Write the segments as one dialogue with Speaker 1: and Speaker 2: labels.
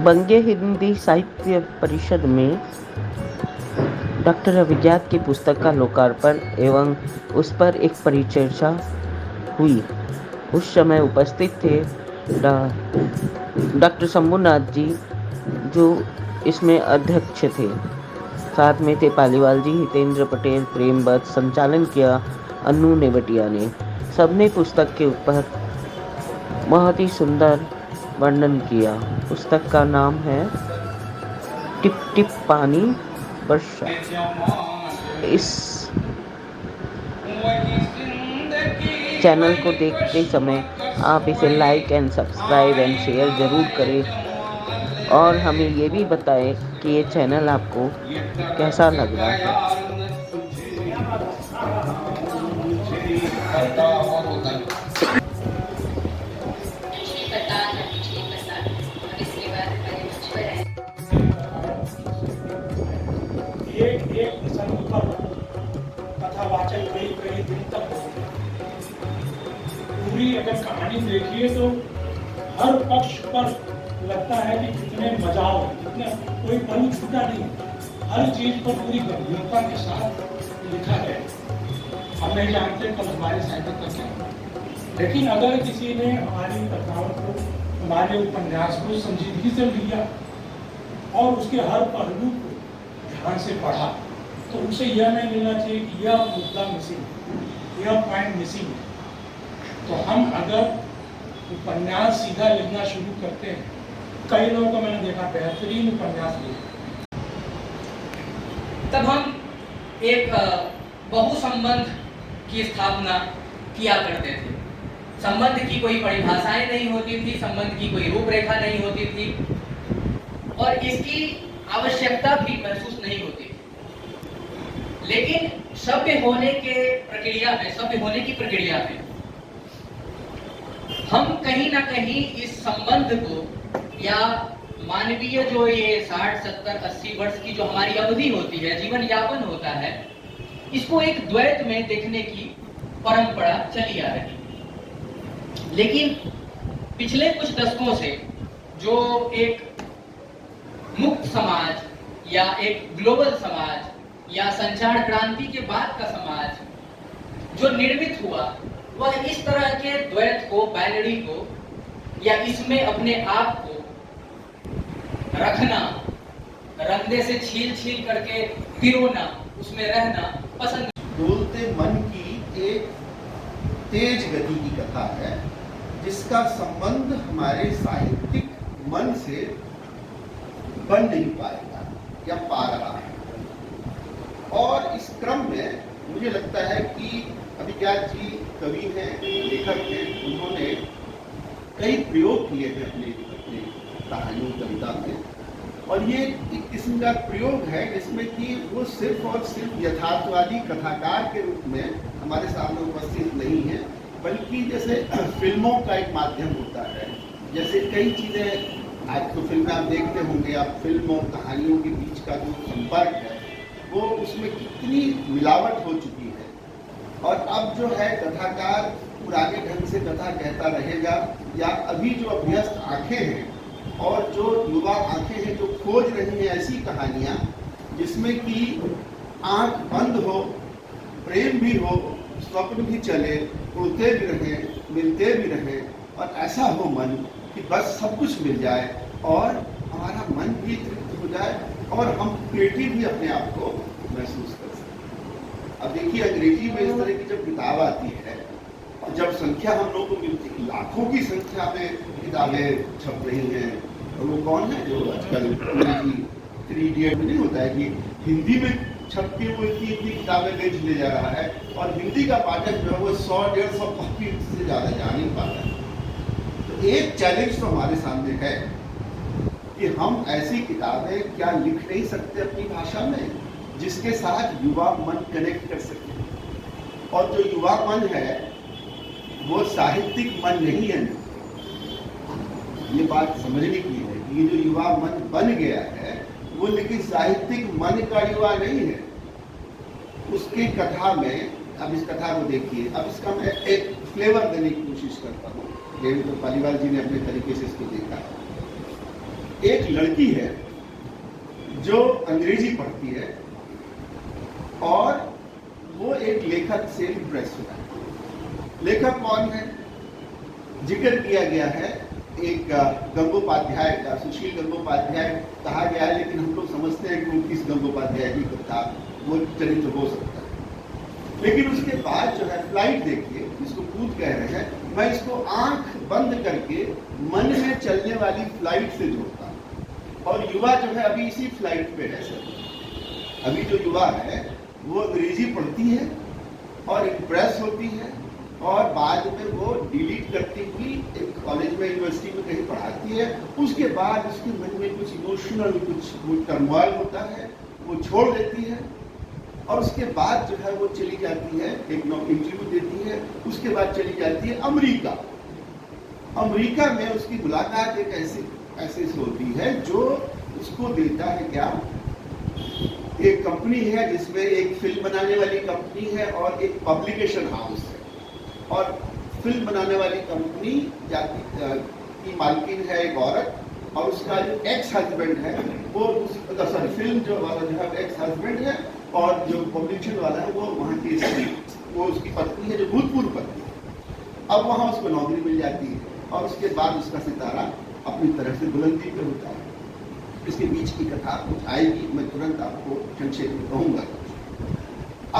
Speaker 1: बंगे हिंदी साहित्य परिषद में डॉक्टर अभिजात की पुस्तक का लोकार्पण एवं उस पर एक परिचर्चा हुई। उस समय उपस्थित थे डॉक्टर शंभुनाथ जी, जो इसमें अध्यक्ष थे। साथ में थे पालीवाल जी, हितेंद्र पटेल, प्रेम बत्स। संचालन किया अन्नू नेवटिया ने। सबने पुस्तक के ऊपर बहुत ही सुंदर वर्णन किया। पुस्तक का नाम है टिप टिप पानी वर्षा। इस चैनल को देखते समय आप इसे like and subscribe and share ज़रूर करें और हमें ये भी बताएं कि ये चैनल आपको कैसा लग रहा है।
Speaker 2: एक प्रसंग पर कथावाचक कई दिन तक पूरी अगर कहानी देखिए तो हर पक्ष पर लगता है कि कितने मजाओ, कितने कोई पल छूटा नहीं, हर चीज पर पूरी गंभीरता के साथ लिखा है। हम नहीं जानते कल हमारे साहित्य का क्या, लेकिन अगर किसी ने हमारी कथाओं को, हमारे उपन्यास को संजीदगी से लिया और उसके हर पहलू को ध्यान से पढ़ा, तो उसे यह नहीं मिलना चाहिए कि यह मुद्दा मिसिंग, यह पॉइंट मिसिंग है। तो हम अगर उपन्यास सीधा लिखना शुरू करते हैं, कई लोगों को मैंने देखा बेहतरीन उपन्यास लिखे,
Speaker 3: तब हम एक बहु संबंध की स्थापना किया करते थे। संबंध की कोई परिभाषाएं नहीं होती थी, संबंध की कोई रूपरेखा नहीं होती थी और इसकी आवश्यकता भी महसूस नहीं होती थी। लेकिन सभ्य होने की प्रक्रिया में हम कहीं ना कहीं इस संबंध को या मानवीय जो ये 60, 70, 80 वर्ष की जो हमारी अवधि होती है, जीवन यापन होता है, इसको एक द्वैत में देखने की परंपरा चली आ रही। लेकिन पिछले कुछ दशकों से जो एक मुक्त समाज या एक ग्लोबल समाज या संचार क्रांति के बाद का समाज जो निर्मित हुआ, वह इस तरह के द्वैत को, बाइनरी को या इसमें अपने आप को रखना, रंधे से छील करके पिरोना, उसमें रहना पसंद।
Speaker 4: डोलते मन की एक तेज गति की कथा है, जिसका संबंध हमारे साहित्यिक मन से बन नहीं पाएगा या पा रहा है। और इस क्रम में मुझे लगता है कि अभिजात जी कवि हैं, लेखक हैं, उन्होंने कई प्रयोग किए हैं अपने कहानियों, कविता में। और ये एक किस्म का प्रयोग है जिसमें कि वो सिर्फ और सिर्फ यथार्थवादी कथाकार के रूप में हमारे सामने उपस्थित नहीं है, बल्कि जैसे फिल्मों का एक माध्यम होता है। जैसे कई चीज़ें आज तो फिल्में आप देखते होंगे, आप फिल्म और कहानियों के बीच का जो संपर्क है वो उसमें कितनी मिलावट हो चुकी है। और अब जो है कथाकार पुराने ढंग से कथा कहता रहेगा, या अभी जो अभ्यस्त आंखें हैं और जो युवा आंखें हैं जो खोज रही हैं ऐसी कहानियाँ जिसमें कि आंख बंद हो, प्रेम भी हो, स्वप्न भी चले, उड़ते भी रहें, मिलते भी रहें और ऐसा हो मन कि बस सब कुछ मिल जाए और हमारा मन भी तृप्त हो जाए और हम क्रिएटिव भी अपने आप को महसूस कर सकें। अब देखिए अंग्रेजी में इस तरह की जब किताब आती है और जब संख्या हम लोग को मिलती, लाखों की संख्या में किताबें छप रही हैं, और वो कौन है जो आजकल अंग्रेजी 3 इडियट में नहीं होता है कि हिंदी में छप के वो इतनी किताबें बेच ले जा रहा है और हिंदी का पाठक जो है वो 100-150 कॉपी से ज़्यादा जा नहीं पाता है। तो एक चैलेंज तो हमारे सामने है कि हम ऐसी किताबें क्या लिख नहीं सकते अपनी भाषा में जिसके साथ युवा मन कनेक्ट कर सके। और जो युवा मन है वो साहित्यिक मन नहीं है। ये बात समझने की है कि ये जो युवा मन बन गया है वो लेकिन साहित्यिक मन का युवा नहीं है। उसकी कथा में, अब इस कथा को देखिए, अब इसका मैं एक फ्लेवर देने की कोशिश करता हूँ। तो पालीवाल जी ने अपने तरीके से इसको देखा है। एक लड़की है जो अंग्रेजी पढ़ती है और वो एक लेखक से इम्प्रेस हुआ है। लेखक कौन है? जिक्र किया गया है एक गंगोपाध्याय का, सुशील गंगोपाध्याय कहा गया है, लेकिन हम लोग समझते हैं कि वो किस गंगोपाध्याय की कथा वो चरित्र हो सकता है। लेकिन उसके बाद जो है फ्लाइट देखिए, जिसको कूद कह रहे हैं, मैं इसको आंख बंद करके मन में चलने वाली फ्लाइट से जोड़ता हूँ। और युवा जो है अभी इसी फ्लाइट पे है सर। अभी जो युवा है वो अंग्रेजी पढ़ती है और इम्प्रेस होती है और बाद में वो डिलीट करती हुई एक कॉलेज में, यूनिवर्सिटी में कहीं पढ़ाती है। उसके बाद उसके मन में कुछ इमोशनल, कुछ टर्मोइल होता है, वो छोड़ देती है और उसके बाद जो है वो चली जाती है, एक इंटरव्यू देती है। उसके बाद चली जाती है अमेरिका। अमेरिका में उसकी मुलाकात एक ऐसे से होती है जो उसको देता है क्या, एक कंपनी है जिसमें एक फिल्म बनाने वाली कंपनी है और एक पब्लिकेशन हाउस है। और फिल्म बनाने वाली कंपनी की मालकिन है एक औरत और उसका जो एक्स हस्बैंड है वो फिल्म जो वाला जो है एक्स हस्बैंड है और जो पब्लिकेशन वाला है वो वहाँ की स्त्री, वो उसकी पत्नी है जो भूतपूर्व पत्नी है। अब वहाँ उसको नौकरी मिल जाती है और उसके बाद उसका सितारा अपनी तरह से बुलंदी पे होता है। इसके बीच की कथा कुछ आएगी, मैं तुरंत आपको संक्षेप में कहूँगा।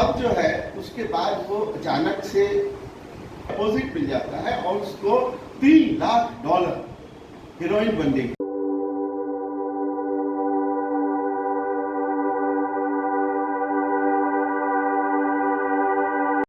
Speaker 4: अब जो है उसके बाद वो अचानक से डिपॉजिट मिल जाता है और उसको $3 लाख हीरोइन बनने